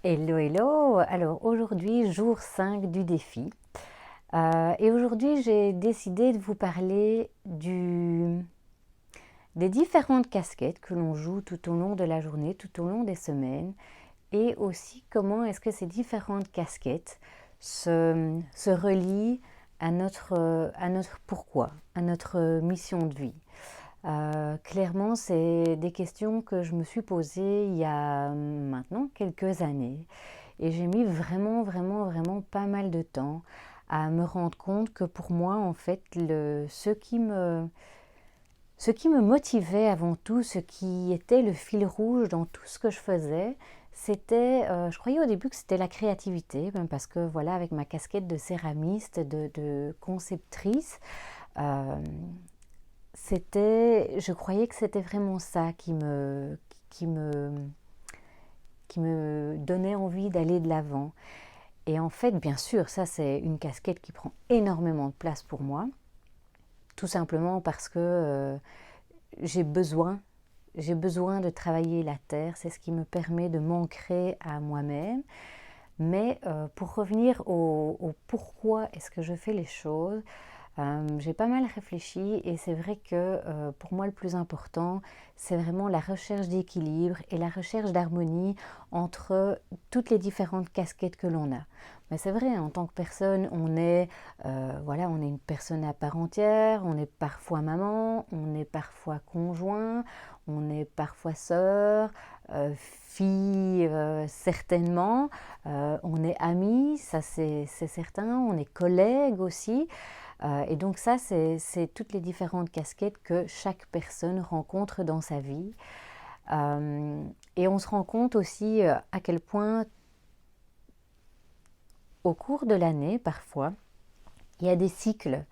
Hello, hello! Alors aujourd'hui, jour 5 du défi. Et aujourd'hui, j'ai décidé de vous parler des différentes casquettes que l'on joue tout au long de la journée, tout au long des semaines, et aussi comment est-ce que ces différentes casquettes se relient à notre pourquoi, à notre mission de vie. Clairement, c'est des questions que je me suis posées il y a maintenant quelques années. Et j'ai mis vraiment pas mal de temps à me rendre compte que pour moi, en fait, ce qui me motivait avant tout, ce qui était le fil rouge dans tout ce que je faisais, c'était, je croyais au début que c'était la créativité, même parce que voilà, avec ma casquette de céramiste, de conceptrice, euh, je croyais que c'était vraiment ça qui me, qui me donnait envie d'aller de l'avant. Et en fait, bien sûr, ça c'est une casquette qui prend énormément de place pour moi, tout simplement parce que j'ai besoin, j'ai besoin de travailler la terre, c'est ce qui me permet de m'ancrer à moi-même. Mais pour revenir au pourquoi est-ce que je fais les choses, j'ai pas mal réfléchi et c'est vrai que pour moi le plus important, c'est vraiment la recherche d'équilibre et la recherche d'harmonie entre toutes les différentes casquettes que l'on a. Mais c'est vrai, en tant que personne, voilà, on est une personne à part entière, on est parfois maman, on est parfois conjoint, on est parfois sœur, fille certainement, on est amis, ça c'est certain, on est collègue aussi. Et donc ça, c'est toutes les différentes casquettes que chaque personne rencontre dans sa vie. Euh, et on se rend compte aussi à quel point, au cours de l'année, parfois, il y a des cycles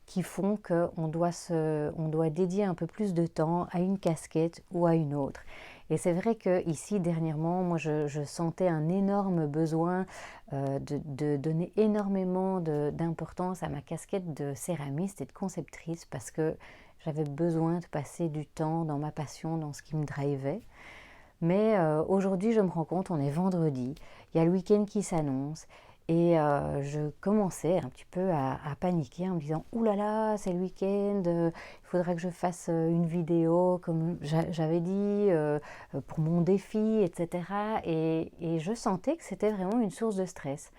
qui font on doit dédier un peu plus de temps à une casquette ou à une autre. Et c'est vrai que ici, dernièrement, moi, je sentais un énorme besoin de donner énormément d'importance à ma casquette de céramiste et de conceptrice parce que j'avais besoin de passer du temps dans ma passion, dans ce qui me drivait. Mais aujourd'hui, je me rends compte, on est vendredi, il y a le week-end qui s'annonce et je commençais un petit peu à paniquer en me disant ouh là là, c'est le week-end, il faudra que je fasse une vidéo comme j'avais dit pour mon défi, etc. Et je sentais que c'était vraiment une source de stress.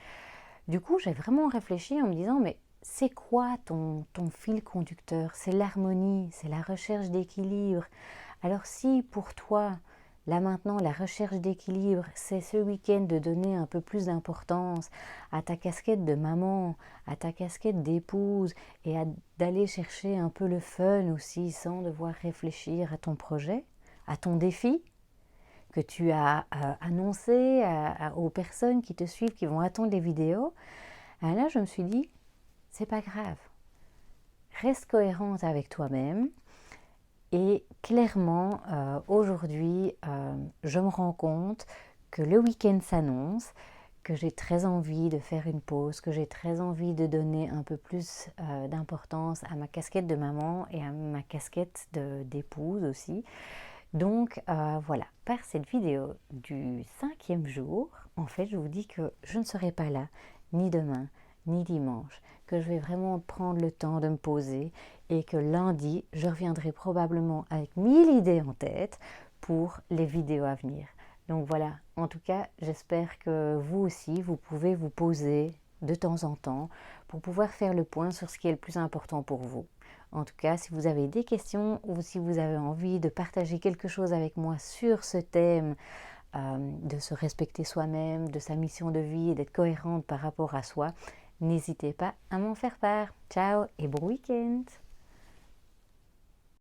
Du coup, j'ai vraiment réfléchi en me disant mais c'est quoi ton fil conducteur? C'est l'harmonie, c'est la recherche d'équilibre. Alors si pour toi, là maintenant, la recherche d'équilibre, c'est ce week-end de donner un peu plus d'importance à ta casquette de maman, à ta casquette d'épouse et d'aller chercher un peu le fun aussi sans devoir réfléchir à ton projet, à ton défi que tu as annoncé aux personnes qui te suivent, qui vont attendre les vidéos, là je me suis dit, c'est pas grave, reste cohérente avec toi-même. Et clairement, aujourd'hui, je me rends compte que le week-end s'annonce, que j'ai très envie de faire une pause, que j'ai très envie de donner un peu plus d'importance à ma casquette de maman et à ma casquette d'épouse aussi. Donc voilà, par cette vidéo du 5e jour, en fait, je vous dis que je ne serai pas là, ni demain, ni dimanche, que je vais vraiment prendre le temps de me poser et que lundi, je reviendrai probablement avec 1000 idées en tête pour les vidéos à venir. Donc voilà, en tout cas, j'espère que vous aussi, vous pouvez vous poser de temps en temps pour pouvoir faire le point sur ce qui est le plus important pour vous. En tout cas, si vous avez des questions ou si vous avez envie de partager quelque chose avec moi sur ce thème de se respecter soi-même, de sa mission de vie et d'être cohérente par rapport à soi, n'hésitez pas à m'en faire part. Ciao et bon week-end!